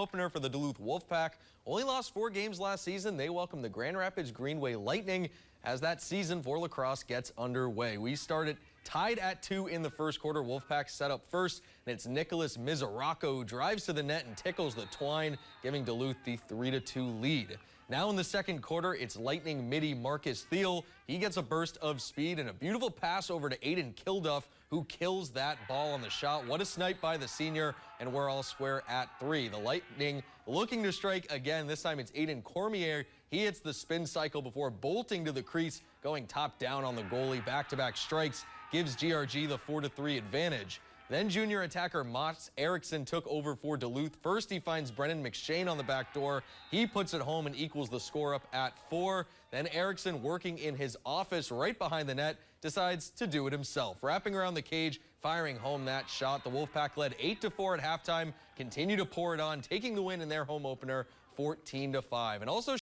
opener for the Duluth Wolfpack. Only lost 4 games last season. They welcome the Grand Rapids Greenway Lightning as that season for lacrosse gets underway. We started tied at 2 in the first quarter. Wolfpack set up first, and it's Nicholas Mizaracco who drives to the net and tickles the twine, giving Duluth the 3-2 lead. Now in the second quarter, it's Lightning midi Marcus Thiel. He gets a burst of speed and a beautiful pass over to Aiden Kilduff, who kills that ball on the shot. What a snipe by the senior, and we're all square at 3. The Lightning looking to strike again. This time it's Aiden Cormier. He hits the spin cycle before bolting to the crease, going top down on the goalie. Back-to-back strikes gives GRG the 4-3 advantage. Then junior attacker Mats Eriksson took over for Duluth. First, he finds Brennan McShane on the back door. He puts it home and equals the score up at 4. Then Eriksson, working in his office right behind the net, decides to do it himself. Wrapping around the cage, firing home that shot. The Wolfpack led 8-4 at halftime, continue to pour it on, taking the win in their home opener 14-5. And also